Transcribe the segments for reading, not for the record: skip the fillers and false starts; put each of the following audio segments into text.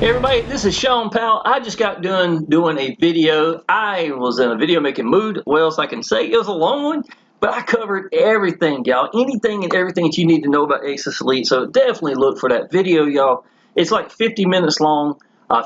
Hey everybody, this is Shawn Powell. I just got done doing a video. I was in a video making mood. What else I can say? It was a long one, but I covered everything, y'all. Anything and everything that you need to know about Exitus Elite. So definitely look for that video, y'all. It's like 50 minutes long,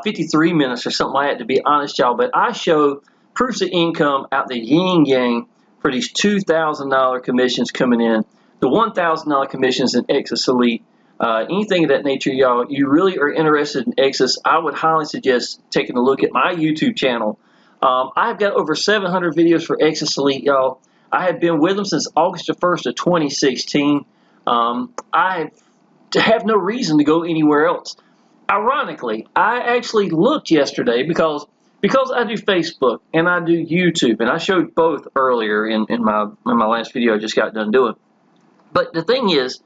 53 minutes or something like that, to be honest, y'all. But I show proofs of income out the yin yang for these $2,000 commissions coming in, the $1,000 commissions in Exitus Elite. Anything of that nature, y'all, you really are interested in Exitus, I would highly suggest taking a look at my YouTube channel. I've got over 700 videos for Exitus Elite, y'all. I have been with them since August the 1st of 2016. I have no reason to go anywhere else. Ironically, I actually looked yesterday because I do Facebook and I do YouTube, and I showed both earlier in my last video I just got done doing. But the thing is,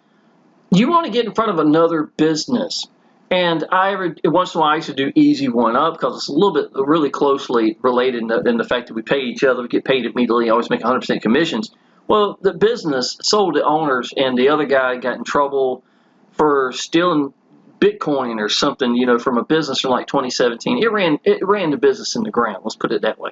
you want to get in front of another business, and once in a while I used to do Easy One Up because it's a little bit really closely related in the fact that we pay each other, we get paid immediately, always make 100% commissions. Well, the business sold to owners, and the other guy got in trouble for stealing Bitcoin or something, you know, from a business from like 2017. It ran the business in the ground. Let's put it that way.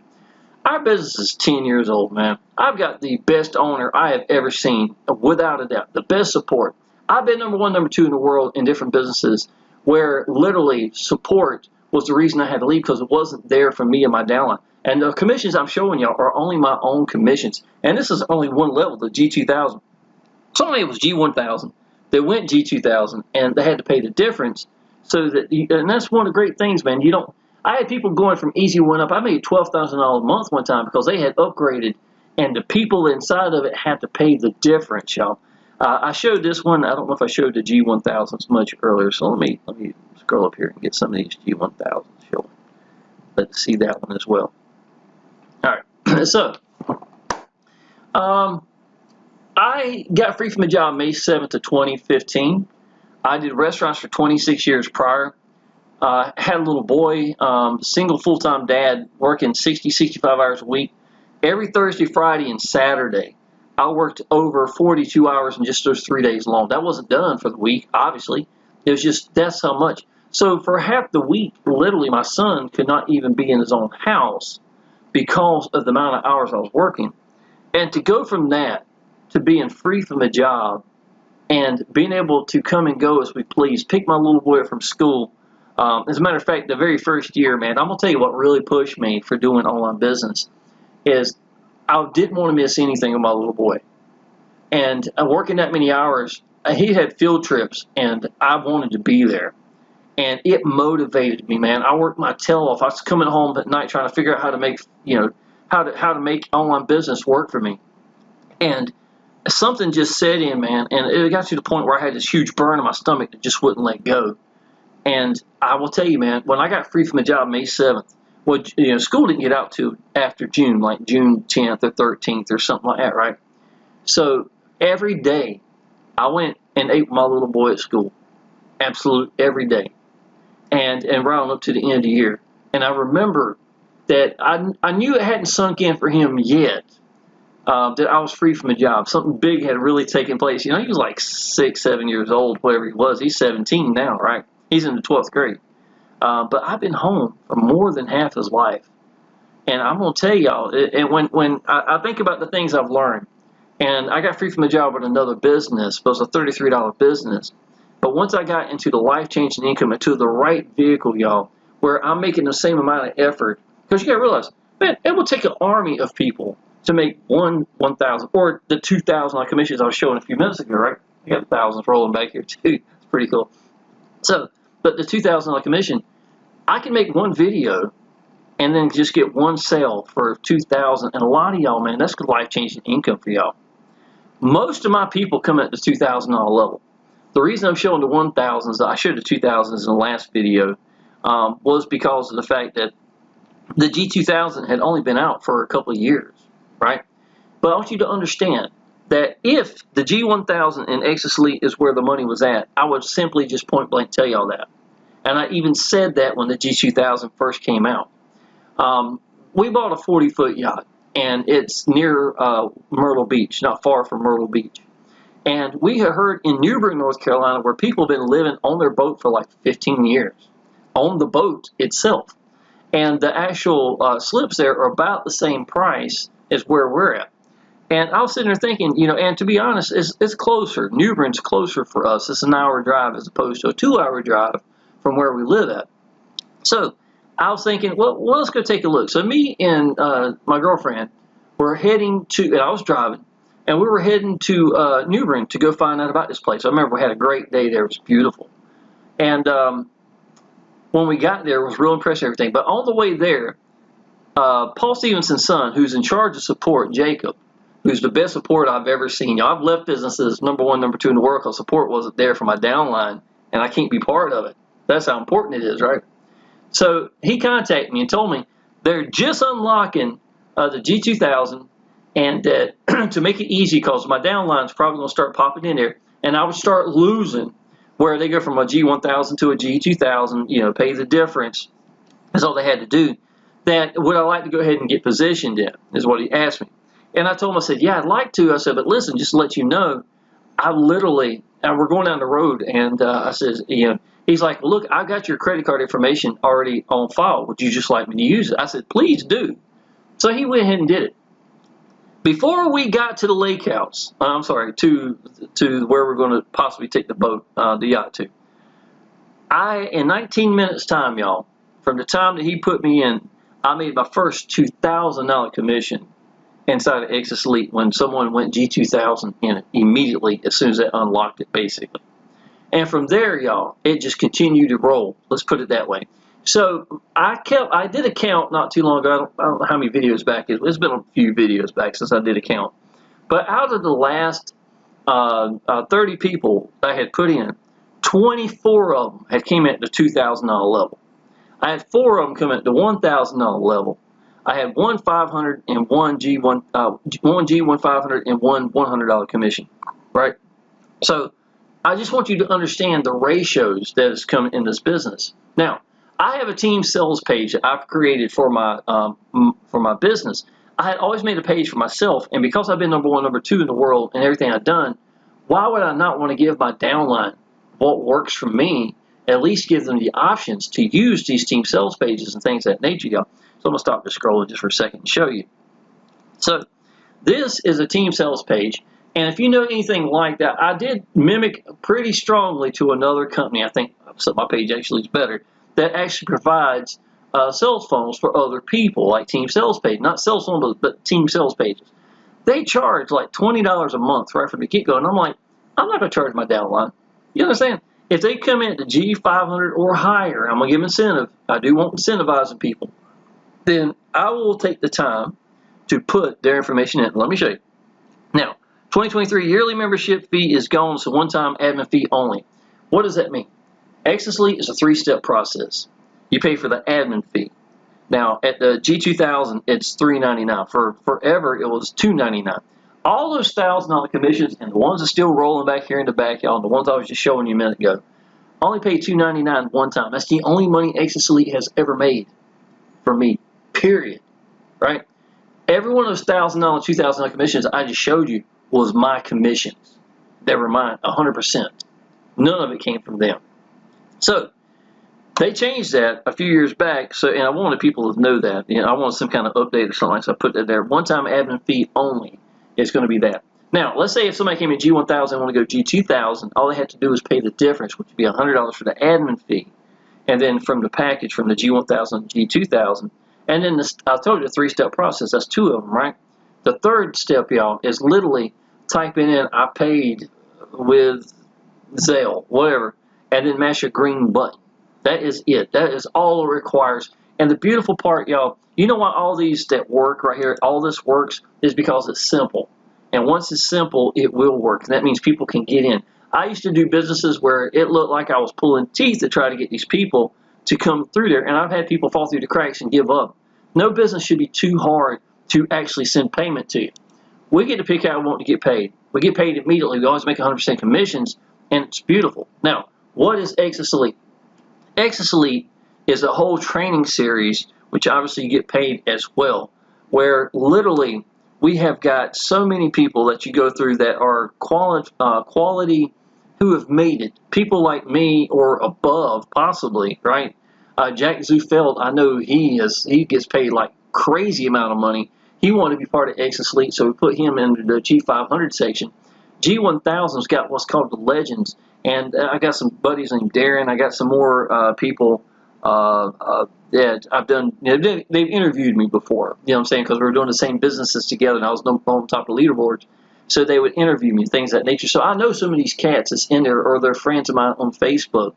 Our business is 10 years old, man. I've got the best owner I have ever seen, without a doubt. The best support. I've been number one, number two in the world in different businesses where literally support was the reason I had to leave, because it wasn't there for me and my downline. And the commissions I'm showing y'all are only my own commissions. And this is only one level, the G2000. Somebody it was G1000. They went G2000 and they had to pay the difference. So that, and that's one of the great things, man. I had people going from Easy One Up. I made $12,000 a month one time because they had upgraded, and the people inside of it had to pay the difference, y'all. I showed this one. I don't know if I showed the G1000s much earlier, so let me scroll up here and get some of these G1000s showing. Let's see that one as well. All right, so I got free from a job May 7th of 2015. I did restaurants for 26 years prior. Had a little boy, single full-time dad, working 60, 65 hours a week. Every Thursday, Friday, and Saturday, I worked over 42 hours in just those 3 days alone. That wasn't done for the week, obviously. It was just, that's how much. So for half the week, literally, my son could not even be in his own house because of the amount of hours I was working. And to go from that to being free from a job and being able to come and go as we please, pick my little boy up from school. As a matter of fact, the very first year, man, I'm going to tell you what really pushed me for doing online business is I didn't want to miss anything with my little boy. And working that many hours, he had field trips, and I wanted to be there. And it motivated me, man. I worked my tail off. I was coming home at night trying to figure out how to make, how to make online business work for me. And something just set in, man, and it got to the point where I had this huge burn in my stomach that just wouldn't let go. And I will tell you, man, when I got free from a job May 7th, well, school didn't get out to after June, like June 10th or 13th or something like that, right? So every day I went and ate with my little boy at school, absolute every day, and right on up to the end of the year. And I remember that I knew it hadn't sunk in for him yet, that I was free from a job. Something big had really taken place. You know, he was like 6, 7 years old, whatever he was. He's 17 now, right? He's in the 12th grade. But I've been home for more than half his life. And I'm going to tell y'all, and when I think about the things I've learned, and I got free from a job with another business, it was a $33 business. But once I got into the life-changing income, into the right vehicle, y'all, where I'm making the same amount of effort, because you got to realize, man, it will take an army of people to make 1,000, or the 2,000 commissions I was showing a few minutes ago, right? I got thousands rolling back here, too. It's pretty cool. So, but the 2,000 commission, I can make one video and then just get one sale for 2,000. And a lot of y'all, man, that's life-changing income for y'all. Most of my people come at the $2,000 level. The reason I'm showing the 1,000s, I showed the 2,000s in the last video, was because of the fact that the G2000 had only been out for a couple of years, right? But I want you to understand that if the G1000 in Exitus Elite is where the money was at, I would simply just point blank tell y'all that. And I even said that when the G2000 first came out. We bought a 40-foot yacht, and it's near Myrtle Beach, not far from Myrtle Beach. And we had heard in Newburgh, North Carolina, where people have been living on their boat for like 15 years. on the boat itself. And the actual slips there are about the same price as where we're at. And I was sitting there thinking, and to be honest, it's closer. New Bern's closer for us. It's an hour drive as opposed to a 2-hour drive from where we live at. So I was thinking, well, let's go take a look. So me and my girlfriend were heading to, and I was driving, and we were heading to New Bern to go find out about this place. I remember we had a great day there. It was beautiful. And when we got there, it was real impressive and everything. But on the way there, Paul Stevenson's son, who's in charge of support, Jacob, who's the best support I've ever seen. I've left businesses #1, #2 in the world because support wasn't there for my downline, and I can't be part of it. That's how important it is, right? So he contacted me and told me they're just unlocking the G2000, and that to make it easy, because my downline's probably going to start popping in there, and I would start losing where they go from a G1000 to a G2000, pay the difference. That's all they had to do. That would I like to go ahead and get positioned in, is what he asked me. And I told him, I said, yeah, I'd like to. I said, but listen, just to let you know, we're going down the road, and I said, he's like, look, I've got your credit card information already on file. Would you just like me to use it? I said, please do. So he went ahead and did it. Before we got to the lake house, I'm sorry, to where we're going to possibly take the boat, the yacht to, in 19 minutes time, y'all, from the time that he put me in, I made my first $2,000 commission inside of Exitus Elite when someone went G2000 in it immediately as soon as they unlocked it, basically. And from there, y'all, it just continued to roll. Let's put it that way. So I did a count not too long ago. I don't know how many videos back it is. It's been a few videos back since I did a count. But out of the last 30 people I had put in, 24 of them had came at the $2,000 level. I had 4 of them come at the $1,000 level. I had one $500 and one G1500 and one $100 commission, right? So I just want you to understand the ratios that is coming in this business. Now, I have a team sales page that I've created for my business. I had always made a page for myself, and because I've been #1, #2 in the world and everything I've done, why would I not want to give my downline what works for me? At least give them the options to use these team sales pages and things of that nature, y'all. So I'm going to stop just scrolling just for a second and show you. So this is a team sales page. And if you know anything like that, I did mimic pretty strongly to another company. I think my page actually is better. That actually provides sales funnels for other people, like team sales page. Not sales funnels, but team sales pages. They charge like $20 a month right from the get-go. And I'm like, I'm not going to charge my downline. You understand? If they come in at the G500 or higher, I'm going to give incentive. I do want incentivizing people. Then I will take the time to put their information in. Let me show you. Now, 2023 yearly membership fee is gone. It's a one-time admin fee only. What does that mean? Exitus Elite is a 3-step process. You pay for the admin fee. Now, at the G2000, it's $3.99. For forever, it was $2.99. All those $1,000 commissions and the ones that are still rolling back here in the back, y'all, and the ones I was just showing you a minute ago, only paid $2.99 one time. That's the only money Exitus Elite has ever made for me, period. Right? Every one of those $1,000, $2,000 commissions I just showed you was my commissions. They were mine, 100%. None of it came from them. So they changed that a few years back. So, and I wanted people to know that. I wanted some kind of update or something. So I put that there. One-time admin fee only is going to be that. Now, let's say if somebody came in G1000 and want to go G2000, all they had to do is pay the difference, which would be $100 for the admin fee, and then from the package from the G1000 to G2000. And then I told you the 3-step process. That's 2 of them, right? The 3rd step, y'all, is literally typing in I paid with Zelle, whatever, and then mash a green button. That is it. That is all it requires. And the beautiful part, y'all, you know why all these that work right here, all this works, is because it's simple. And once it's simple, it will work. And that means people can get in. I used to do businesses where it looked like I was pulling teeth to try to get these people to come through there. And I've had people fall through the cracks and give up. No business should be too hard to actually send payment to you. We get to pick how we want to get paid. We get paid immediately. We always make 100% commissions, and it's beautiful. Now, what is Exitus Elite? Exitus Elite is a whole training series, which obviously you get paid as well, where literally we have got so many people that you go through that are quality who have made it. People like me or above, possibly, right? Jack Zufeld, I know he gets paid like crazy amount of money. He wanted to be part of Exitus Elite, so we put him into the G500 section. G1000's got what's called the Legends, and I got some buddies named Darren. I got some more people that I've done. You know, they've interviewed me before. You know what I'm saying? Because we were doing the same businesses together, and I was on top of the leaderboards. So they would interview me, things of that nature. So I know some of these cats that's in there, or they're friends of mine on Facebook.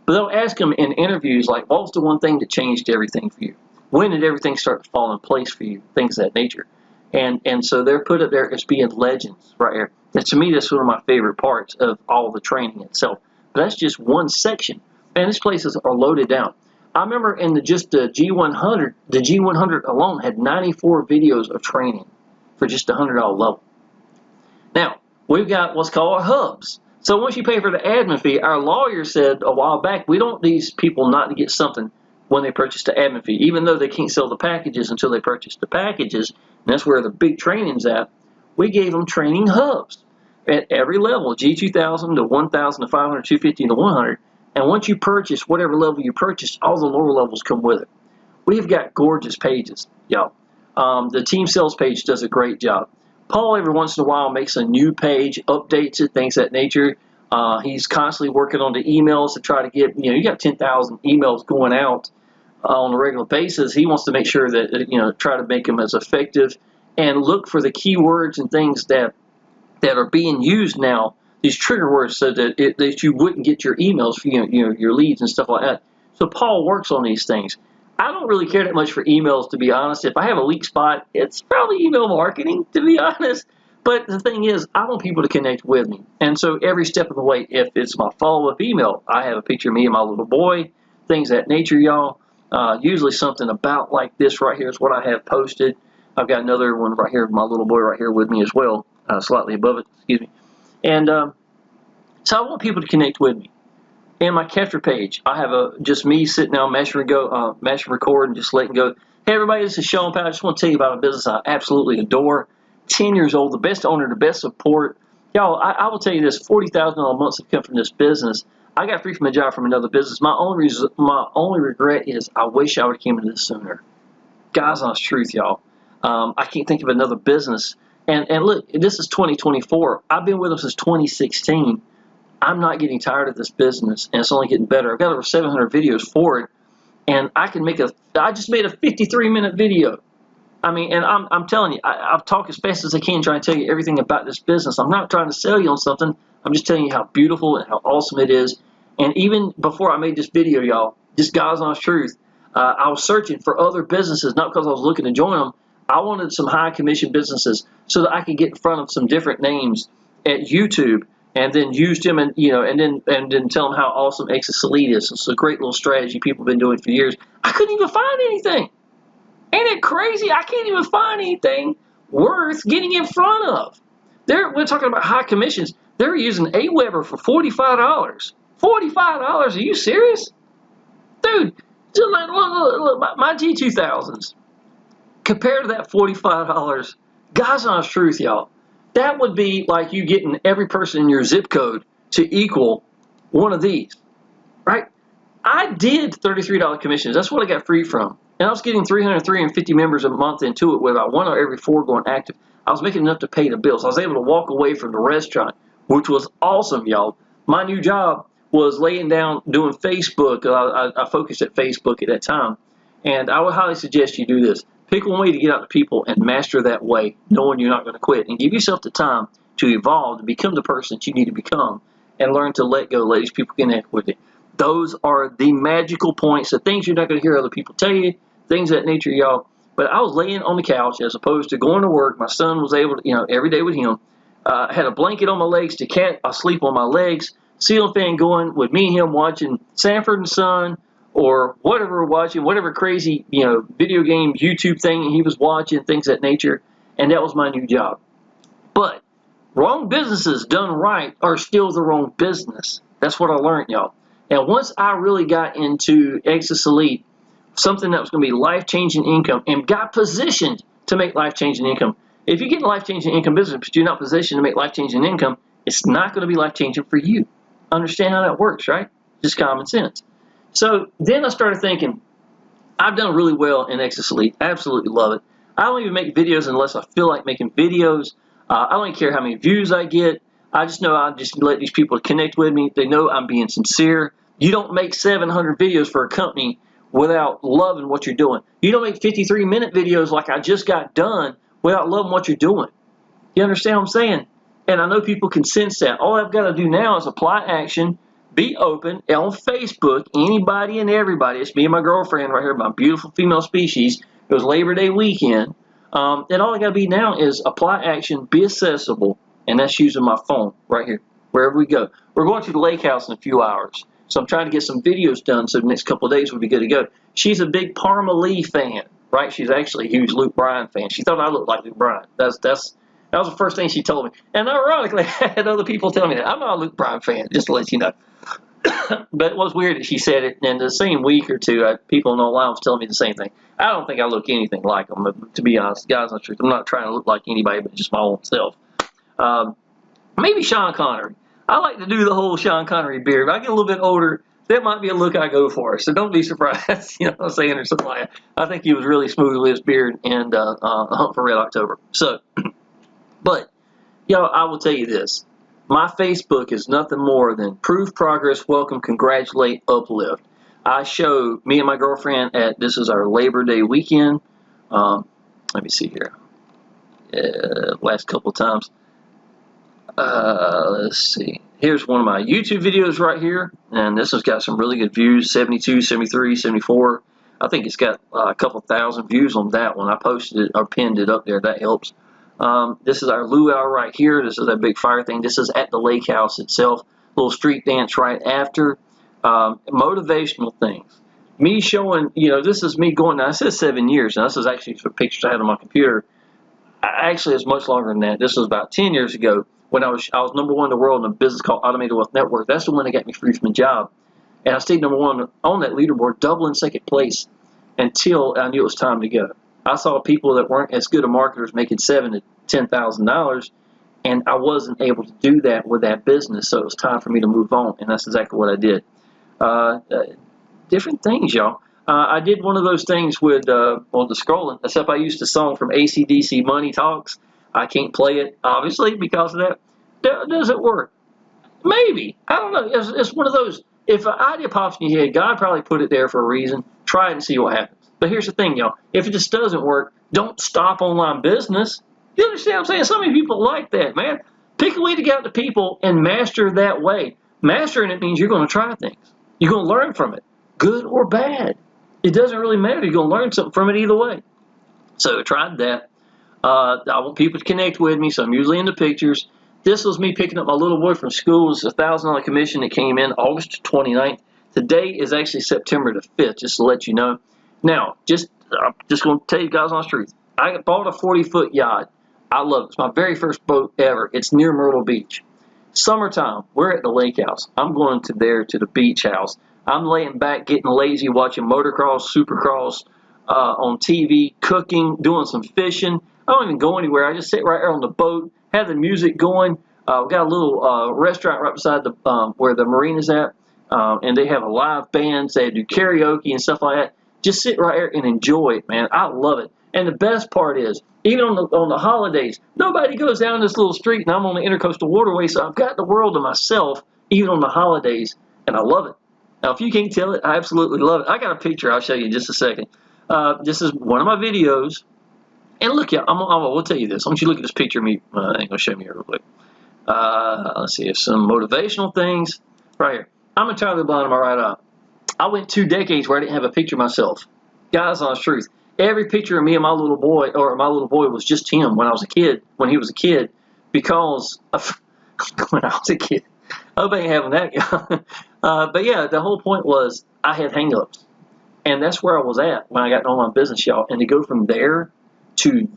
But they'll ask them in interviews, like, what was the one thing that changed everything for you? When did everything start to fall in place for you? Things of that nature. And so they're put up there as being legends right here. And to me, that's one of my favorite parts of all the training itself. But that's just one section. Man, these places are loaded down. I remember in just the G100, the G100 alone had 94 videos of training for just a $100 level. Now, we've got what's called our hubs. So once you pay for the admin fee, our lawyer said a while back, we don't want these people not to get something when they purchase the admin fee, even though they can't sell the packages until they purchase the packages, and that's where the big training's at. We gave them training hubs at every level, G2000 to 1000 to 500, 250 to 100, and once you purchase whatever level you purchase, all the lower levels come with it. We've got gorgeous pages, y'all. The team sales page does a great job. Paul every once in a while makes a new page, updates it, things of that nature. He's constantly working on the emails to try to get, you got 10,000 emails going out on a regular basis. He wants to make sure that, try to make them as effective and look for the keywords and things that are being used now, these trigger words, so that you wouldn't get your emails for, your leads and stuff like that. So Paul works on these things. I don't really care that much for emails, to be honest. If I have a weak spot, it's probably email marketing, to be honest. But the thing is, I want people to connect with me. And so every step of the way, if it's my follow-up email, I have a picture of me and my little boy, things of that nature, y'all. Usually something about like this right here is what I have posted. I've got another one right here, my little boy right here with me as well, slightly above it, excuse me. And so I want people to connect with me. In my capture page, I have just me sitting down, mash and record, and just letting go. Hey everybody, this is Shawn Powell. I just want to tell you about a business I absolutely adore. 10 years old, the best owner, the best support. Y'all, I will tell you this, $40,000 a month have come from this business. I got free from a job from another business. My only regret is I wish I would have came into this sooner. God's honest truth, y'all. I can't think of another business. And look, this is 2024. I've been with them since 2016. I'm not getting tired of this business, and it's only getting better. I've got over 700 videos for it, and I just made a 53-minute video. I mean, and I'm telling you, I've talked as fast as I can trying to tell you everything about this business. I'm not trying to sell you on something. I'm just telling you how beautiful and how awesome it is. And even before I made this video, y'all, just God's honest truth, I was searching for other businesses, not because I was looking to join them. I wanted some high commission businesses so that I could get in front of some different names at YouTube, and then use them, and then tell them how awesome Exitus Elite is. It's a great little strategy people have been doing for years. I couldn't even find anything. Ain't it crazy? I can't even find anything worth getting in front of. We're talking about high commissions. They're using Aweber for $45. $45? Are you serious? Dude, look, my G2000s. Compared to that $45, God's honest truth, y'all. That would be like you getting every person in your zip code to equal one of these, right? I did $33 commissions. That's what I got free from. And I was getting 350 members a month into it with about 1 or every 4 going active. I was making enough to pay the bills. I was able to walk away from the restaurant, which was awesome, y'all. My new job was laying down doing Facebook. I focused at Facebook at that time. And I would highly suggest you do this. Pick one way to get out to people and master that way, knowing you're not going to quit. And give yourself the time to evolve, to become the person that you need to become, and learn to let go, let these people connect with you. Those are the magical points, the things you're not going to hear other people tell you, things of that nature, y'all. But I was laying on the couch as opposed to going to work. My son was able to, every day with him. I had a blanket on my legs to sleep on my legs, ceiling fan going with me and him watching Sanford and Son, or whatever we're watching, whatever crazy, video game, YouTube thing he was watching, things of that nature, and that was my new job. But wrong businesses done right are still the wrong business. That's what I learned, y'all. And once I really got into Exitus Elite, something that was going to be life-changing income, and got positioned to make life-changing income. If you get life-changing income business, but you're not positioned to make life-changing income, it's not going to be life-changing for you. Understand how that works, right? Just common sense. So then I started thinking, I've done really well in Exitus Elite. Absolutely love it. I don't even make videos unless I feel like making videos. I don't even care how many views I get. I just know I just let these people connect with me. They know I'm being sincere. You don't make 700 videos for a company without loving what you're doing. You don't make 53-minute videos like I just got done without loving what you're doing. You understand what I'm saying? And I know people can sense that. All I've got to do now is apply action, be open on Facebook, anybody and everybody. It's me and my girlfriend right here, my beautiful female species. It was Labor Day weekend. And all I got to be now is apply action, be accessible, and that's using my phone right here, wherever we go. We're going to the lake house in a few hours. So I'm trying to get some videos done so the next couple of days we'll be good to go. She's a big Parma Lee fan, right? She's actually a huge Luke Bryan fan. She thought I looked like Luke Bryan. That was the first thing she told me. And ironically, I had other people tell me that. I'm not a Luke Bryan fan, just to let you know. But it was weird that she said it, and the same week or two, people in online was telling me the same thing. I don't think I look anything like them, to be honest. Guys, I'm not trying to look like anybody but just my own self. Maybe Sean Connery. I like to do the whole Sean Connery beard. If I get a little bit older, that might be a look I go for. So don't be surprised, you know what I'm saying, or something like that. I think he was really smooth with his beard and Hunt for Red October. So, but, I will tell you this. My Facebook is nothing more than proof, progress, welcome, congratulate, uplift. I show me and my girlfriend this is our Labor Day weekend. Let me see here. Last couple of times. Let's see. Here's one of my YouTube videos right here. And this has got some really good views. 72, 73, 74. I think it's got a couple thousand views on that one. I posted it or pinned it up there. That helps. This is our luau right here. This is that big fire thing. This is at the lake house itself. Little street dance right after. Motivational things. Me showing, this is me going, now it says 7 years. Now this is actually some pictures I had on my computer. Actually, it's much longer than that. This was about 10 years ago when I was #1 in the world in a business called Automated Wealth Network. That's the one that got me free from a job. And I stayed #1 on that leaderboard, double in second place until I knew it was time to go. I saw people that weren't as good a marketers making $7,000 to $10,000, and I wasn't able to do that with that business, so it was time for me to move on, and that's exactly what I did. Different things, y'all. I did one of those things with the scrolling, except I used a song from AC/DC, Money Talks. I can't play it, obviously, because of that. Does it work? Maybe. I don't know. It's one of those, if an idea pops in your head, God probably put it there for a reason. Try it and see what happens. But here's the thing, y'all. If it just doesn't work, don't stop online business. You understand what I'm saying? So many people like that, man. Pick a way to get out to people and master that way. Mastering it means you're going to try things. You're going to learn from it, good or bad. It doesn't really matter. You're going to learn something from it either way. So I tried that. I want people to connect with me, so I'm usually in the pictures. This was me picking up my little boy from school. It's a $1,000 commission that came in August 29th. Today is actually September the 5th, just to let you know. Now, I'm just going to tell you guys honest truth. I bought a 40-foot yacht. I love it. It's my very first boat ever. It's near Myrtle Beach. Summertime, we're at the lake house. I'm going to the beach house. I'm laying back, getting lazy, watching motocross, supercross on TV, cooking, doing some fishing. I don't even go anywhere. I just sit right there on the boat, have the music going. We've got a little restaurant right beside where the marina's at, and they have a live bands. They do karaoke and stuff like that. Just sit right there and enjoy it, man. I love it. And the best part is, even on the holidays, nobody goes down this little street, and I'm on the Intercoastal Waterway, so I've got the world to myself, even on the holidays, and I love it. Now, if you can't tell it, I absolutely love it. I got a picture I'll show you in just a second. This is one of my videos. And look, yeah, we'll tell you this. I want you to look at this picture of me. I ain't going to show me here real quick. Let's see. Some motivational things right here. I'm entirely blind in my right eye. I went 2 decades where I didn't have a picture of myself. Guys, honest truth. Every picture of me and my little boy, was just him when he was a kid, because of when I was a kid. I hope I ain't having that guy. But yeah, the whole point was I had hang-ups. And that's where I was at when I got into online business, y'all. And to go from there to,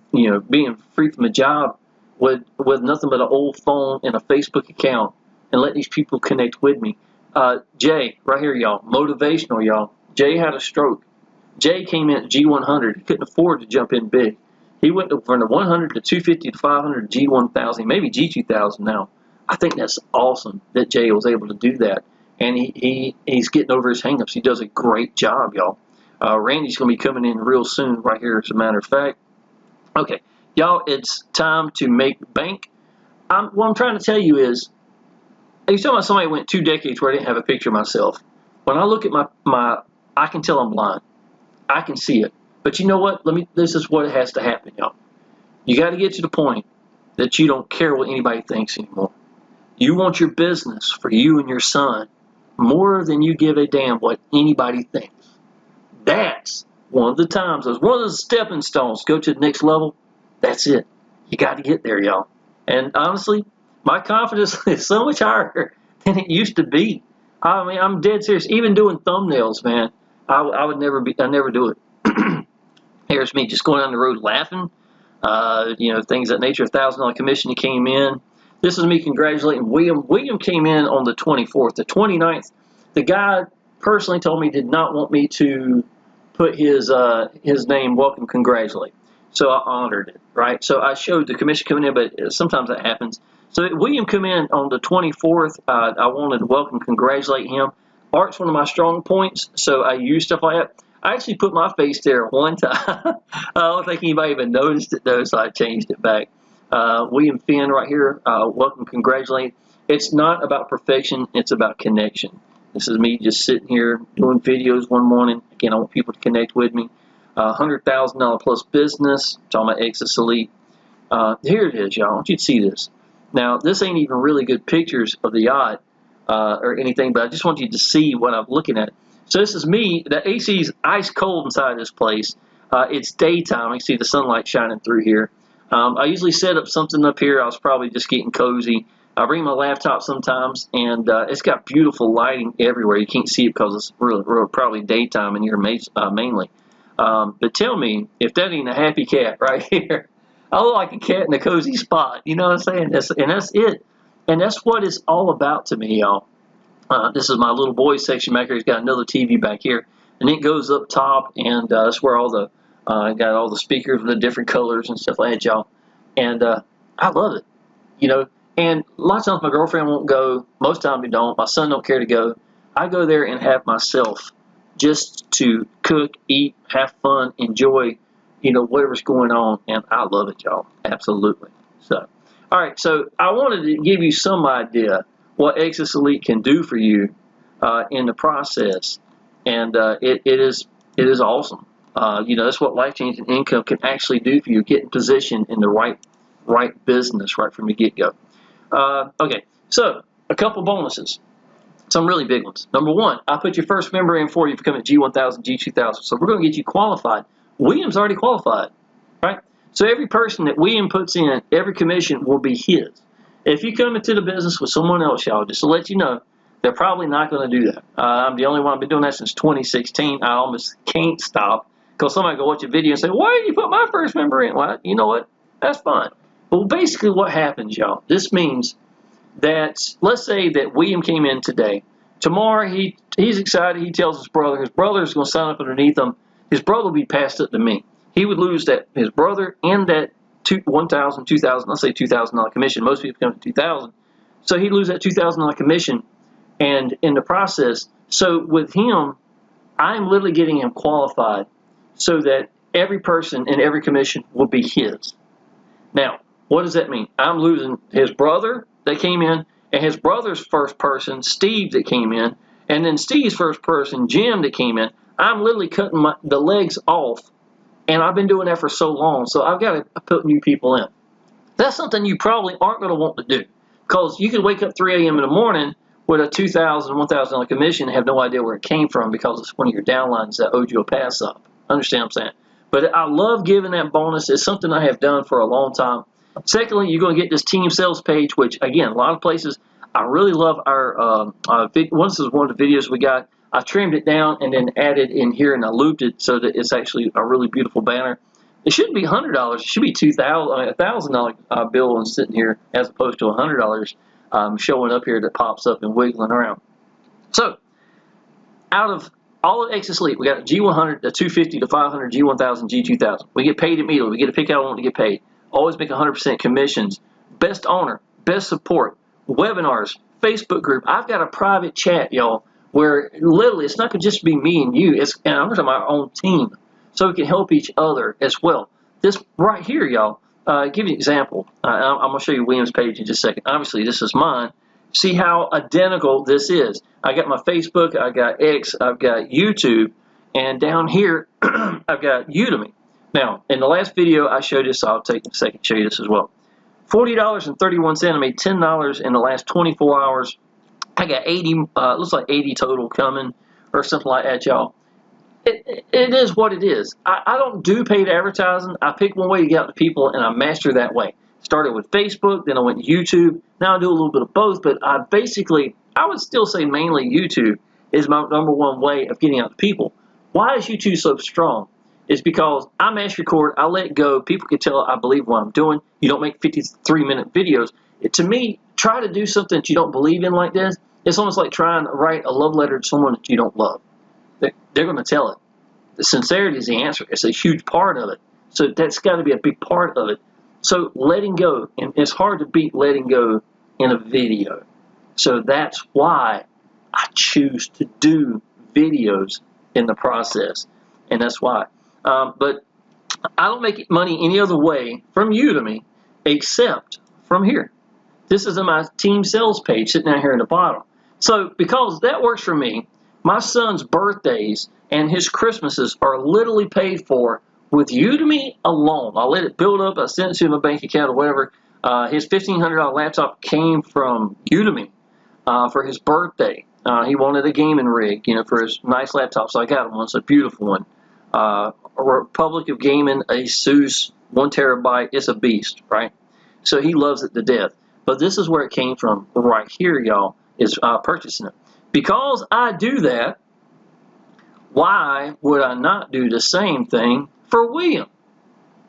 being free from a job with nothing but an old phone and a Facebook account and let these people connect with me. Jay, right here, y'all, motivational, y'all. Jay had a stroke. Jay came in at G100. He couldn't afford to jump in big. He went from the 100 to 250 to 500 G1000, maybe G2000 now. I think that's awesome that Jay was able to do that. and he's getting over his hangups. He does a great job, y'all. Randy's going to be coming in real soon, right here, as a matter of fact. Okay, y'all, it's time to make bank. What I'm trying to tell you is, you're talking about somebody who went 2 decades where I didn't have a picture of myself. When I look at my I can tell I'm blind. I can see it. But you know what? This is what has to happen, y'all. You got to get to the point that you don't care what anybody thinks anymore. You want your business for you and your son more than you give a damn what anybody thinks. That's one of the times, one of the stepping stones. Go to the next level. That's it. You got to get there, y'all. And honestly, my confidence is so much higher than it used to be. I mean, I'm dead serious. Even doing thumbnails, man, I never do it. Here's me just going down the road laughing. Things of that nature. $1,000 commission he came in. This is me congratulating William. William came in on the 24th. The 29th, the guy personally told me did not want me to put his name, welcome, congratulate. So I honored it, right? So I showed the commission coming in, but sometimes that happens. So William come in on the 24th. I wanted to welcome, congratulate him. Art's one of my strong points, so I use stuff like that. I actually put my face there one time. I don't think anybody even noticed it, though, so I changed it back. William Finn right here, welcome, congratulate. It's not about perfection, it's about connection. This is me just sitting here doing videos one morning. Again, I want people to connect with me. $100,000 plus business, talking about Exitus Elite. Here it is, y'all. I want you to see this. Now, this ain't even really good pictures of the yacht or anything, but I just want you to see what I'm looking at. So this is me. The AC's ice cold inside this place. It's daytime. You see the sunlight shining through here. I usually set up something up here. I was probably just getting cozy. I bring my laptop sometimes, and it's got beautiful lighting everywhere. You can't see it because it's really probably daytime in here mainly. But tell me if that ain't a happy cat right here. I look like a cat in a cozy spot. You know what I'm saying? That's it. And that's what it's all about to me, y'all. This is my little boys section back here. He's got another TV back here, and it goes up top, and that's where all the got all the speakers with the different colors and stuff like that, y'all. And I love it, you know. And a lot of times my girlfriend won't go. Most times we don't. My son don't care to go. I go there and have myself just to cook, eat, have fun, enjoy, you know, whatever's going on, and I love it, y'all. Absolutely. So, all right. So I wanted to give you some idea what Exitus Elite can do for you in the process, and it is awesome. You know, that's what life-changing income can actually do for you. Get in position in the right business right from the get-go. Okay, so a couple bonuses, some really big ones. Number one, I put your first member in for you for coming G1000, G2000. So we're going to get you qualified. William's already qualified, right? So every person that William puts in, every commission will be his. If you come into the business with someone else, y'all, just to let you know, they're probably not going to do that. I'm the only one. I've been doing that since 2016. I almost can't stop because somebody go watch a video and say, why did you put my first member in? Well, you know what? That's fine. Well, basically what happens, y'all, this means that, let's say that William came in today. Tomorrow he's excited. He tells his brother is going to sign up underneath him. His brother will be passed up to me. He would lose that, his brother, and that $1,000, $2,000, let's say $2,000 commission. Most people come to $2,000. So he'd lose that $2,000 commission, and in the process, so with him, I'm literally getting him qualified so that every person and every commission will be his. Now, what does that mean? I'm losing his brother that came in, and his brother's first person, Steve, that came in, and then Steve's first person, Jim, that came in. I'm literally cutting the legs off, and I've been doing that for so long, so I've got to put new people in. That's something you probably aren't going to want to do, because you could wake up 3 a.m. in the morning with a $2,000, $1,000 commission and have no idea where it came from because it's one of your downlines that owed you a pass up. Understand what I'm saying? But I love giving that bonus. It's something I have done for a long time. Secondly, you're going to get this team sales page, which, again, a lot of places, I really love our, this is one of the videos we got. I trimmed it down and then added in here, and I looped it so that it's actually a really beautiful banner. It shouldn't be $100. It should be $1,000 bill and sitting here as opposed to $100 showing up here that pops up and wiggling around. So, out of all of Exitus Elite, we got a G100, the 250, the 500, G1000, G2000. We get paid immediately. We get to pick out one to get paid. Always make 100% commissions. Best owner, best support, webinars, Facebook group. I've got a private chat, y'all, where literally it's not going to just be me and you. And I'm talking about our own team, so we can help each other as well. This right here, y'all, give you an example. I'm going to show you William's page in just a second. Obviously, this is mine. See how identical this is. I got my Facebook, I got X, I've got YouTube, and down here, I've got Udemy. Now, in the last video, I showed this. So I'll take a second to show you this as well. $40.31. I made $10 in the last 24 hours. I got 80, looks like 80 total coming or something like that, y'all. It is what it is. I don't do paid advertising. I pick one way to get out to people, and I master that way. Started with Facebook, then I went to YouTube. Now I do a little bit of both, but I would still say mainly YouTube is my #1 way of getting out to people. Why is YouTube so strong? It's because I mass record, I let go, people can tell I believe what I'm doing. You don't make 53-minute videos. To me, try to do something that you don't believe in like this. It's almost like trying to write a love letter to someone that you don't love. They're going to tell it. The sincerity is the answer. It's a huge part of it. So that's got to be a big part of it. So letting go, and it's hard to beat letting go in a video. So that's why I choose to do videos in the process. And that's why. But I don't make money any other way from Udemy except from here. This is in my team sales page sitting down here in the bottom. So because that works for me, my son's birthdays and his Christmases are literally paid for with Udemy alone. I let it build up. I sent it to my bank account or whatever. His $1,500 laptop came from Udemy for his birthday. He wanted a gaming rig, for his nice laptop, so I got him one. It's a beautiful one. A Republic of Gaming, Asus, 1 terabyte. It's a beast, right? So he loves it to death. But this is where it came from right here, y'all, is purchasing it. Because I do that, why would I not do the same thing for William?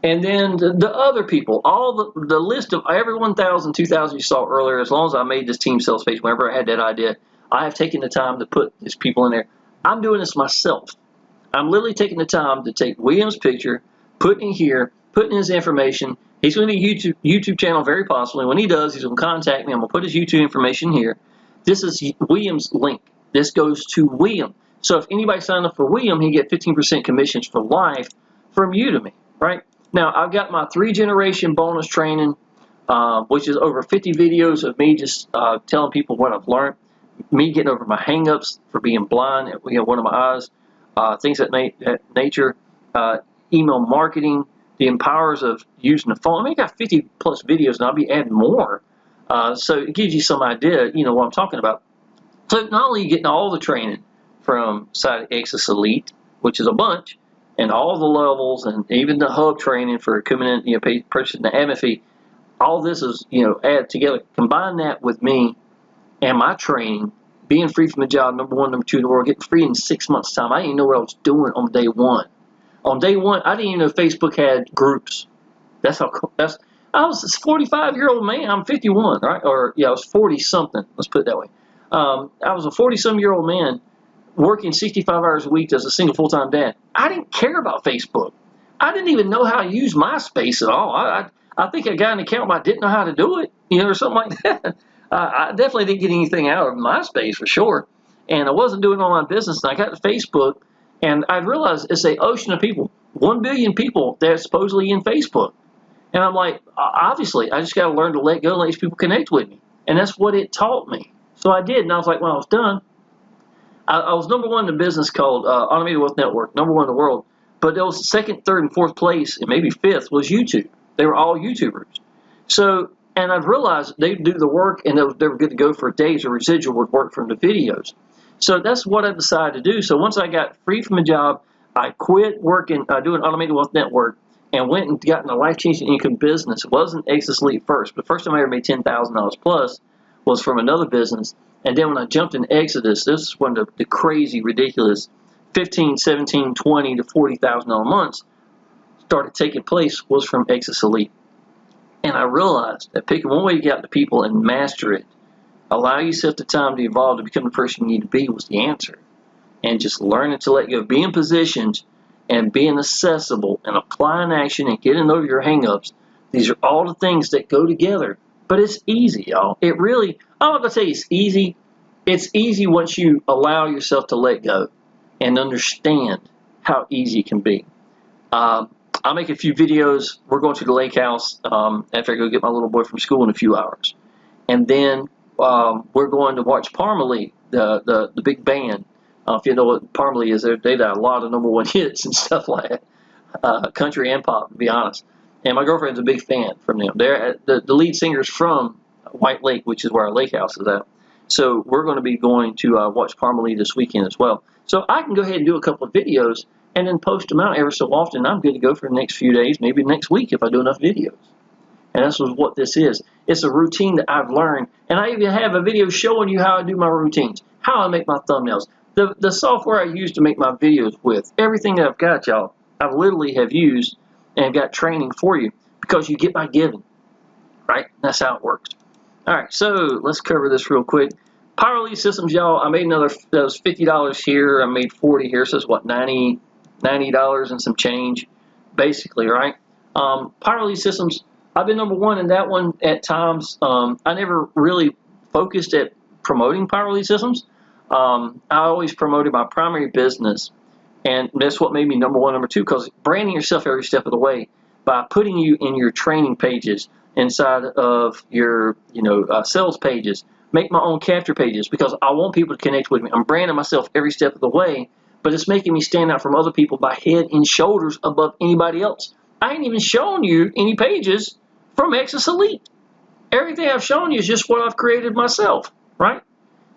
And then the other people, all the list of every 1,000, 2,000 you saw earlier, as long as I made this team sales page, whenever I had that idea, I have taken the time to put these people in there. I'm doing this myself. I'm literally taking the time to take William's picture, put in here, put in his information. He's going to need a YouTube channel very possibly. When he does, he's going to contact me. I'm going to put his YouTube information here. This is William's link. This goes to William. So if anybody signed up for William, he get 15% commissions for life from Udemy, right? Now, I've got my 3-generation bonus training, which is over 50 videos of me just telling people what I've learned, me getting over my hang-ups for being blind, one of my eyes, things of that nature, email marketing, the empowers of using the phone. I mean, I got 50-plus videos, and I'll be adding more. So it gives you some idea, what I'm talking about. So not only are you getting all the training from IS Exitus Elite, which is a bunch, and all the levels, and even the hub training for coming in, purchasing the admin fee, all this is, added together. Combine that with me and my training, being free from the job, #1, #2 in the world, getting free in 6 months' time. I didn't even know what I was doing on day one. On day one, I didn't even know Facebook had groups. That's how. I was a 45-year-old man. I'm 51, right? Or yeah, I was 40-something. Let's put it that way. I was a 40-some-year-old man working 65 hours a week as a single full-time dad. I didn't care about Facebook. I didn't even know how to use MySpace at all. I think I got an account, but I didn't know how to do it, or something like that. I definitely didn't get anything out of MySpace for sure. And I wasn't doing online business. And I got to Facebook, and I realized it's an ocean of people. 1 billion people that are supposedly in Facebook. And I'm like, obviously, I just got to learn to let go and let these people connect with me. And that's what it taught me. So I did. And I was like, when I was done, I was #1 in a business called Automated Wealth Network, #1 in the world. But there was second, third, and fourth place, and maybe fifth, was YouTube. They were all YouTubers. So, and I've realized they do the work, and they were good to go for days. The residual would work from the videos. So that's what I decided to do. So once I got free from a job, I quit working, doing Automated Wealth Network, and went and got in a life-changing income business. It wasn't Exitus Elite first, but the first time I ever made $10,000 plus was from another business. And then when I jumped in Exodus, this is one of the crazy, ridiculous $15,000, $17,000, $20,000 to $40,000 months started taking place was from Exitus Elite. And I realized that picking one way to get out to people and master it, allow yourself the time to evolve to become the person you need to be was the answer. And just learning to let go, being positioned and being accessible and applying action and getting over your hang-ups. These are all the things that go together But it's easy, y'all. It really, I'm not going to say it's easy. It's easy once you allow yourself to let go and understand how easy it can be. I'll make a few videos. We're going to the lake house after I go get my little boy from school in a few hours. And then we're going to watch Parmalee, the big band. If you know what Parmalee is, they've got a lot of #1 hits and stuff like that, country and pop, to be honest. And my girlfriend's a big fan from them. They're the lead singer's from White Lake, which is where our lake house is at. So we're going to be going to watch Parmalee this weekend as well. So I can go ahead and do a couple of videos and then post them out every so often. I'm good to go for the next few days, maybe next week if I do enough videos. And that's what this is. It's a routine that I've learned. And I even have a video showing you how I do my routines, how I make my thumbnails, the software I use to make my videos with, everything that I've got, y'all, I literally have used and have got training for you because you get by giving, right? That's how it works. All right, so let's cover this real quick. Power Elite Systems, y'all, I made another, that was $50 here. I made 40 here, so it's what, $90 and some change, basically, right? Power Elite Systems, I've been #1 in that one at times. I never really focused at promoting Power Elite Systems. I always promoted my primary business, and that's what made me #1, #2, because branding yourself every step of the way by putting you in your training pages inside of your sales pages, make my own capture pages because I want people to connect with me. I'm branding myself every step of the way, but it's making me stand out from other people by head and shoulders above anybody else. I ain't even shown you any pages from Exitus Elite. Everything I've shown you is just what I've created myself, right?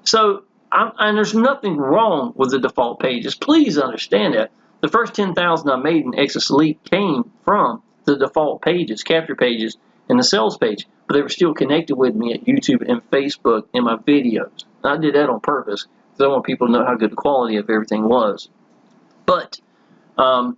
So, and there's nothing wrong with the default pages. Please understand that. The first 10,000 I made in Exitus Elite came from the default pages, capture pages, and the sales page, but they were still connected with me at YouTube and Facebook in my videos. And I did that on purpose because I want people to know how good the quality of everything was. But I'm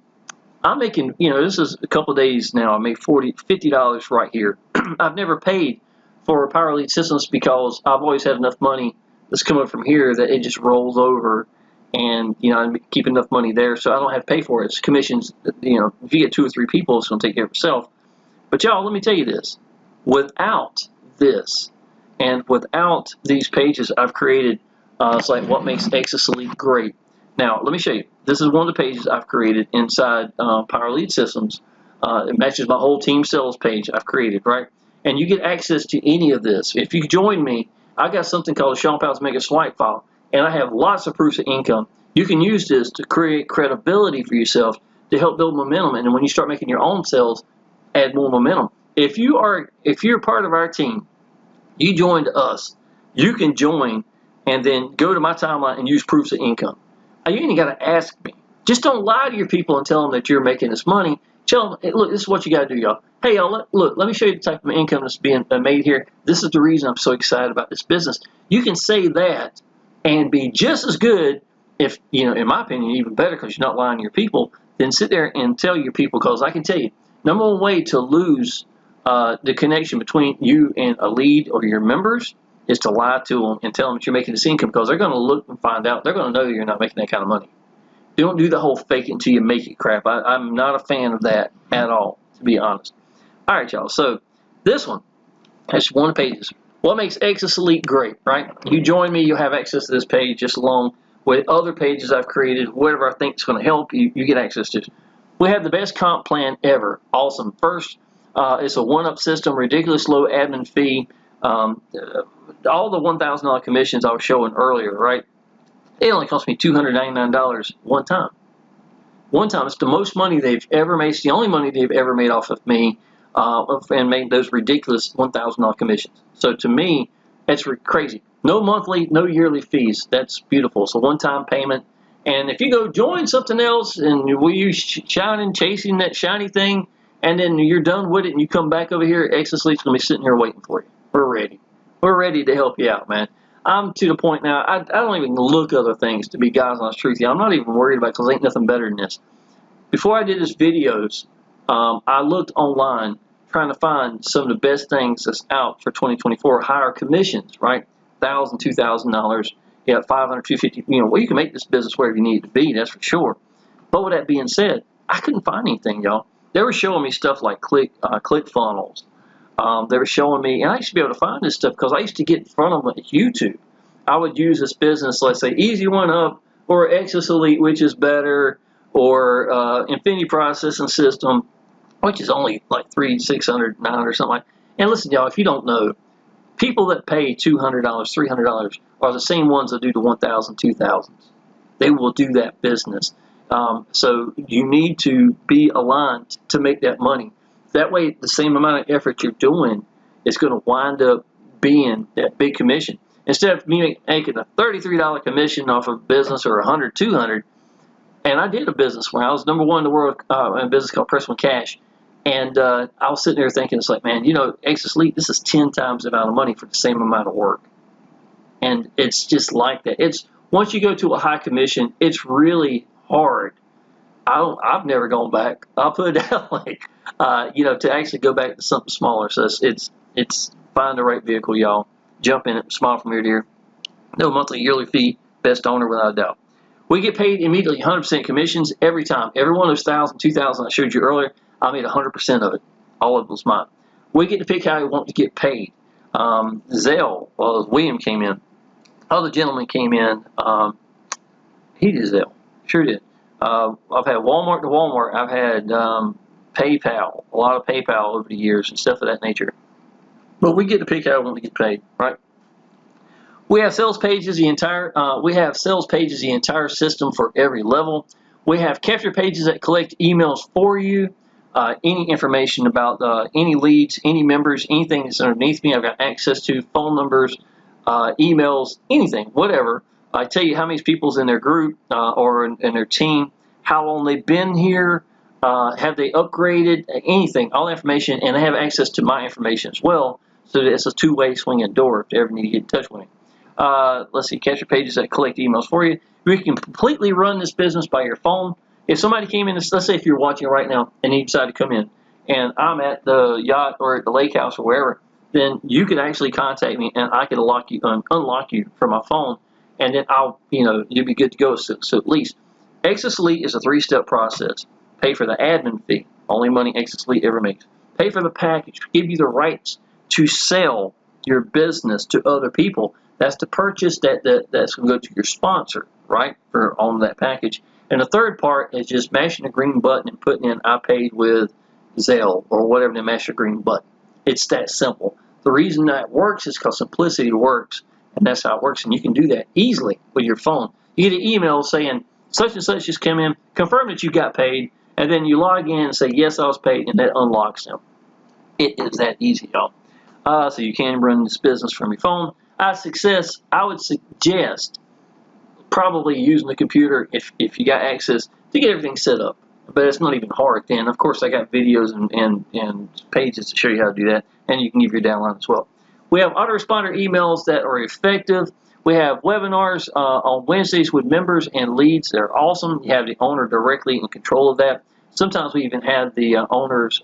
making, this is a couple of days now. I made $50 right here. I've never paid for Power Elite Systems because I've always had enough money that's coming from here that it just rolls over, and I keep enough money there, so I don't have to pay for it. It's commissions. If you get 2 or 3 people, it's going to take care of itself. But y'all, let me tell you this: without this, and without these pages I've created, it's like what makes Exitus Elite great. Now, let me show you. This is one of the pages I've created inside Power Elite Systems. It matches my whole team sales page I've created, right? And you get access to any of this. If you join me, I got something called Shawn Powell's Mega Swipe File, and I have lots of proofs of income. You can use this to create credibility for yourself to help build momentum, and then when you start making your own sales, add more momentum. If you're part of our team, you joined us, you can join and then go to my timeline and use proofs of income. You ain't got to ask me. Just don't lie to your people and tell them that you're making this money. Tell them, hey, look, this is what you got to do, y'all. Hey, y'all, look, let me show you the type of income that's being made here. This is the reason I'm so excited about this business. You can say that and be just as good, if, in my opinion, even better because you're not lying to your people, then sit there and tell your people, because I can tell you, #1 way to lose the connection between you and a lead or your members is to lie to them and tell them that you're making this income, because they're going to look and find out. They're going to know you're not making that kind of money. Don't do the whole fake it until you make it crap. I'm not a fan of that at all, to be honest. All right, y'all. So this one, that's 1 pages. What makes Exitus Elite great, right? You join me, you'll have access to this page just along with other pages I've created. Whatever I think is going to help you, you get access to. We have the best comp plan ever. Awesome. First, it's a one-up system, ridiculous low admin fee. All the $1,000 commissions I was showing earlier, right? It only cost me $299 one time. One time. It's the most money they've ever made. It's the only money they've ever made off of me, and made those ridiculous $1,000 commissions. So to me, that's crazy. No monthly, no yearly fees. That's beautiful. It's a one-time payment. And if you go join something else and you shining, chasing that shiny thing, and then you're done with it and you come back over here, Exitus Elite's going to be sitting here waiting for you. We're ready. We're ready to help you out, man. I'm to the point now, I don't even look other things, to be God's honest truth. I'm not even worried about it because ain't nothing better than this. Before I did this videos, I looked online trying to find some of the best things that's out for 2024, higher commissions, right? $1,000, $2,000, yeah, $500, $250. Well, you can make this business wherever you need it to be, that's for sure. But with that being said, I couldn't find anything, y'all. They were showing me stuff like ClickFunnels, They were showing me, and I used to be able to find this stuff because I used to get in front of them at YouTube. I would use this business, let's say Easy One Up or Exitus Elite, which is better, or Infinity Processing System, which is only like $600, $900, something like that. And listen, y'all, if you don't know, people that pay $200, $300 are the same ones that do the 1,000, 2,000s. They will do that business. So you need to be aligned to make that money. That way, the same amount of effort you're doing is going to wind up being that big commission. Instead of me making a $33 commission off of a business or $100, $200, and I did a business where I was number one in the world in a business called Press One Cash. And I was sitting there thinking, it's like, man, you know, Exitus Elite, this is 10 times the amount of money for the same amount of work. And it's just like that. It's once you go to a high commission, it's really hard. I've never gone back. I'll put it that way. You know, to actually go back to something smaller. So it's find the right vehicle, y'all. Jump in it, smile from ear to ear. No monthly, yearly fee, best owner without a doubt. We get paid immediately 100% commissions every time. Every one of those 1,000, 2,000 I showed you earlier, I made 100% of it. All of it was mine. We get to pick how we want to get paid. Zelle, well, William came in. Other gentleman came in. He did Zelle. Sure did. I've had Walmart to Walmart. I've had PayPal, a lot of PayPal over the years and stuff of that nature. But we get to pick how we want to get paid, right? We have sales pages, the entire system for every level. We have capture pages that collect emails for you. Any information about any leads, any members, anything that's underneath me, I've got access to, phone numbers, emails, anything, whatever. I tell you how many people's in their group or in their team, how long they've been here, have they upgraded, anything, all information, and they have access to my information as well, so that it's a two-way swinging door if they ever need to get in touch with me. Let's see, capture pages that collect emails for you. You can completely run this business by your phone. If somebody came in, let's say if you're watching right now and you decide to come in, and I'm at the yacht or at the lake house or wherever, then you could actually contact me and I could unlock you from my phone, and then you'll be good to go. So at least Exitus Elite is a 3-step process. Pay for the admin fee, only money Exitus Elite ever makes. Pay for the package, give you the rights to sell your business to other people. That's the purchase that's going to go to your sponsor, right, on that package. And the third part is just mashing the green button and putting in I paid with Zelle or whatever, they mash the green button. It's that simple. The reason that works is because simplicity works, and that's how it works. And you can do that easily with your phone. You get an email saying such and such just come in, confirm that you got paid, and then you log in and say, yes, I was paid, and that unlocks them. It is that easy, y'all. So you can run this business from your phone. I would suggest probably using the computer if you got access to get everything set up. But it's not even hard then. Of course, I got videos and pages to show you how to do that, and you can give your downline as well. We have autoresponder emails that are effective. We have webinars on Wednesdays with members and leads. They're awesome. You have the owner directly in control of that. Sometimes we even have the owner's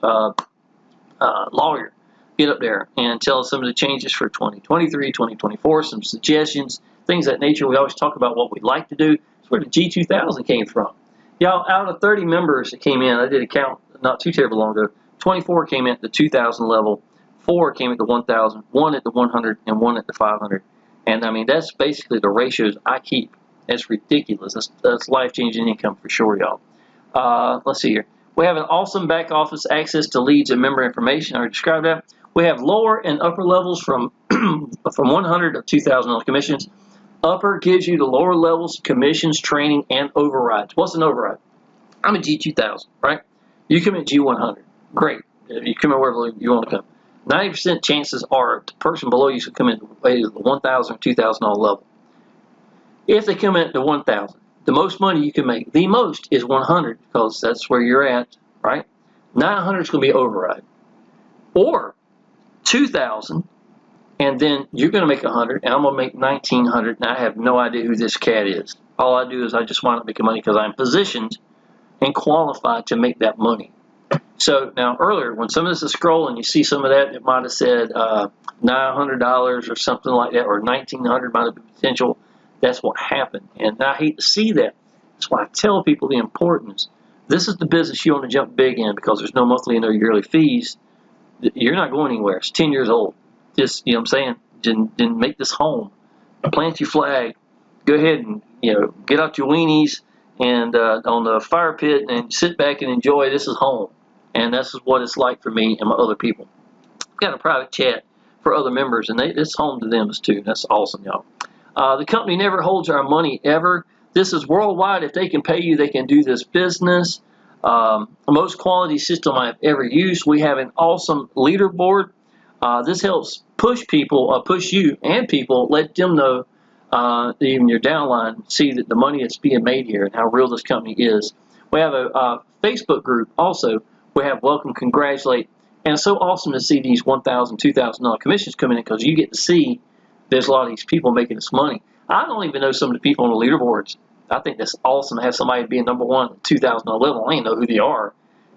lawyer get up there and tell us some of the changes for 2023, 2024, some suggestions, things of that nature. We always talk about what we'd like to do. That's where the G2000 came from. Y'all, out of 30 members that came in, I did a count not too terribly long ago, 24 came in at the 2,000 level, 4 came at the 1,000, 1 at the 100, and 1 at the 500. And I mean, that's basically the ratios I keep. That's ridiculous. That's life-changing income for sure, y'all. Let's see here. We have an awesome back office access to leads and member information. I already described that. We have lower and upper levels from 100 to 2,000 commissions. Upper gives you the lower levels, commissions, training, and overrides. What's an override? I'm a G2000, right? You come at G100. Great. You come in wherever you want to come. 90% chances are the person below you should come in either the 1,000 or 2,000 level. If they come in at the 1,000, the most money you can make, the most, is 100 because that's where you're at, right? 900 is going to be override. Or 2,000, and then you're going to make 100, and I'm going to make 1,900, and I have no idea who this cat is. All I do is I just want to make money because I'm positioned and qualified to make that money. So now earlier, when some of this is scrolling, you see some of that, it might have said $900 or something like that, or 1,900 might have been potential. That's what happened, and I hate to see that. That's why I tell people the importance. This is the business you want to jump big in because there's no monthly and no yearly fees. you're not going anywhere. It's 10 years old. Just, you know what I'm saying? Then make this home. Plant your flag. Go ahead and, get out your weenies and on the fire pit and sit back and enjoy. This is home. And this is what it's like for me and my other people. I've got a private chat for other members, and it's home to them too. That's awesome, y'all. The company never holds our money ever. This is worldwide. If they can pay you, they can do this business. Most quality system I've ever used. We have an awesome leaderboard. This helps push people, push you and people, let them know, even your downline, see that the money that's being made here and how real this company is. We have a Facebook group also. We have welcome, congratulate, and it's so awesome to see these $1,000, $2,000 commissions coming in because you get to see there's a lot of these people making this money. I don't even know some of the people on the leaderboards. I think that's awesome to have somebody being number one at $2,000 level. I ain't know who they are.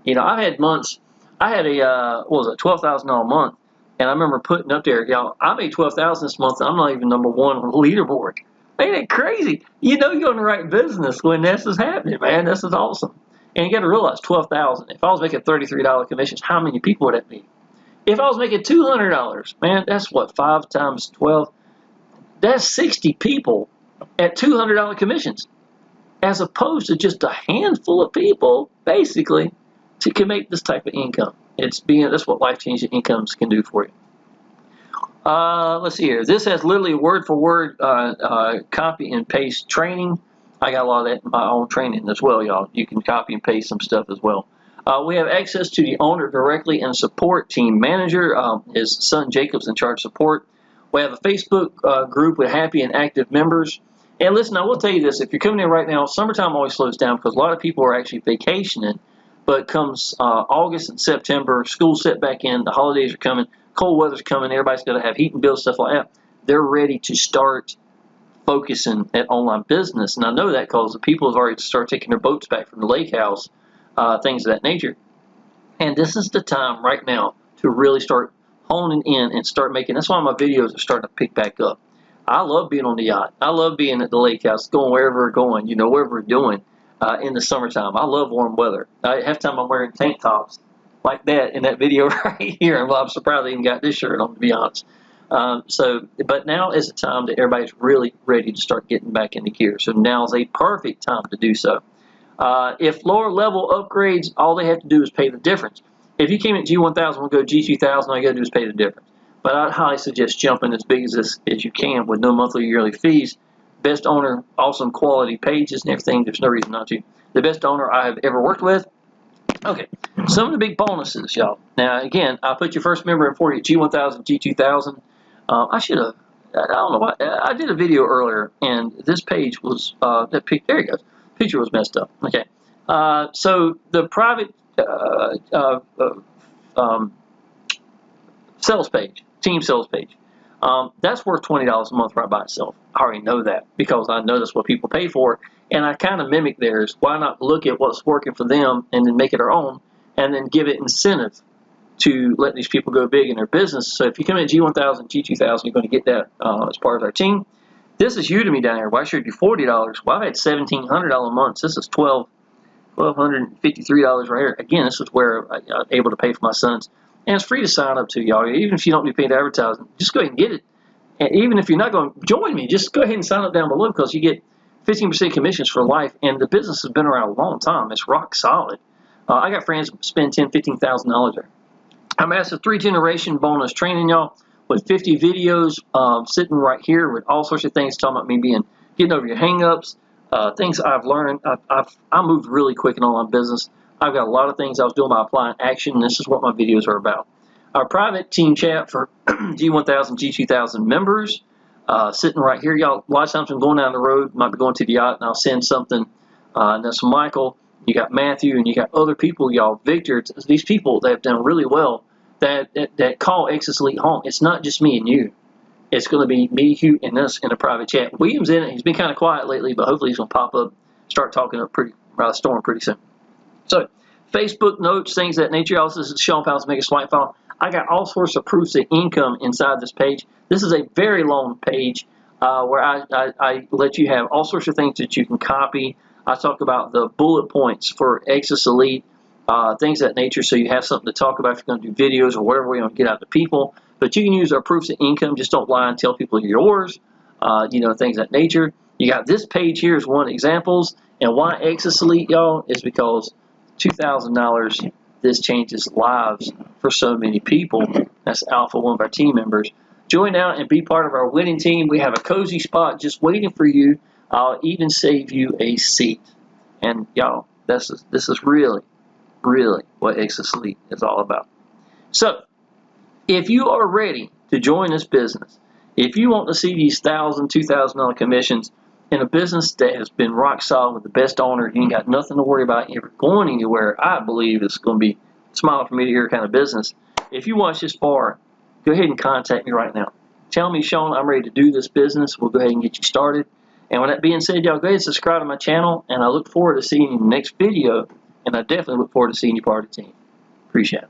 I've had months. I had a $12,000 month, and I remember putting up there, y'all. I made $12,000 this month. And I'm not even number one on the leaderboard. Ain't it crazy? You're in the right business when this is happening, man. This is awesome. And you got to realize $12,000. If I was making $33 commissions, how many people would that be? If I was making $200, man, that's what 5 times 12. That's 60 people at $200 commissions, as opposed to just a handful of people, basically, can make this type of income. That's what life-changing incomes can do for you. Let's see here. This has literally word-for-word copy and paste training. I got a lot of that in my own training as well, y'all. You can copy and paste some stuff as well. We have access to the owner directly and support team manager. His son Jacob's in charge of support. We have a Facebook group with happy and active members. And listen, I will tell you this. If you're coming in right now, summertime always slows down because a lot of people are actually vacationing. But comes August and September, school's set back in, the holidays are coming, cold weather's coming, everybody's going to have heat and bills, stuff like that. They're ready to start focusing at online business. And I know that because the people have already started taking their boats back from the lake house, things of that nature. And this is the time right now to really start honing in and start making. That's why my videos are starting to pick back up. I love being on the yacht. I love being at the lake house, going wherever we're going, wherever we're doing in the summertime. I love warm weather. Half the time I'm wearing tank tops like that in that video right here. I'm surprised I even got this shirt on, to be honest. But now is the time that everybody's really ready to start getting back into gear. So now is a perfect time to do so. If lower level upgrades, all they have to do is pay the difference. If you came at G1000, we'll go G2000, all you got to do is pay the difference. But I'd highly suggest jumping as big as this as you can with no monthly or yearly fees. Best owner, awesome quality pages and everything. There's no reason not to. The best owner I have ever worked with. Okay, some of the big bonuses, y'all. Now, again, I put your first member in for you at G1000, G2000. I should have, I don't know why, I did a video earlier, and this page was, there it goes. Picture was messed up. Okay, so the private sales page, team sales page, that's worth $20 a month right by itself. I already know that because I know that's what people pay for, and I kind of mimic theirs. Why not look at what's working for them and then make it our own, and then give it incentive to let these people go big in their business. So if you come in G1000, G2000, you're going to get that as part of our team. This is Udemy down here. Why should it be $40? Well, I've had $1,700 months. This is $1,253 right here. Again, this is where I was able to pay for my sons. And it's free to sign up to, y'all. Even if you don't be paid advertising, just go ahead and get it. And even if you're not going to join me, just go ahead and sign up down below because you get 15% commissions for life. And the business has been around a long time. It's rock solid. I got friends who spend $10,000, $15,000 there. I'm at a 3-generation bonus training, y'all, with 50 videos sitting right here with all sorts of things talking about me getting over your hang-ups, things I've learned. I moved really quick in online business. I've got a lot of things I was doing by applying action, and this is what my videos are about. Our private team chat for G1000, G2000 members, sitting right here, y'all. A lot of times I'm going down the road, might be going to the yacht, and I'll send something, and that's Michael. You got Matthew, and you got other people, y'all. Victor, these people that have done really well that call Exitus Elite home. It's not just me and you. It's going to be me, Hugh, and us in a private chat. William's in it. He's been kind of quiet lately, but hopefully he's going to pop up, start talking up storm pretty soon. So, Facebook notes, things of that nature. Also, this is Shawn Powell's Mega Swipe File. I got all sorts of proofs of income inside this page. This is a very long page where I let you have all sorts of things that you can copy. I talk about the bullet points for Exitus Elite, things of that nature, so you have something to talk about if you're going to do videos or whatever you want to get out to people. But you can use our proofs of income. Just don't lie and tell people you're yours, things of that nature. You got this page here is one examples. And why Exitus Elite, y'all, is because $2,000, this changes lives for so many people. That's Alpha, one of our team members. Join now and be part of our winning team. We have a cozy spot just waiting for you. I'll even save you a seat. And y'all, this is really what Exitus Elite is all about. So, if you are ready to join this business, if you want to see these $1,000, $2,000 commissions in a business that has been rock solid with the best owner, you ain't got nothing to worry about ever going anywhere, I believe it's going to be smiling for me to hear kind of business. If you watch this far, go ahead and contact me right now. Tell me, Shawn, I'm ready to do this business. We'll go ahead and get you started. And with that being said, y'all, go ahead and subscribe to my channel, and I look forward to seeing you in the next video, and I definitely look forward to seeing you part of the team. Appreciate it.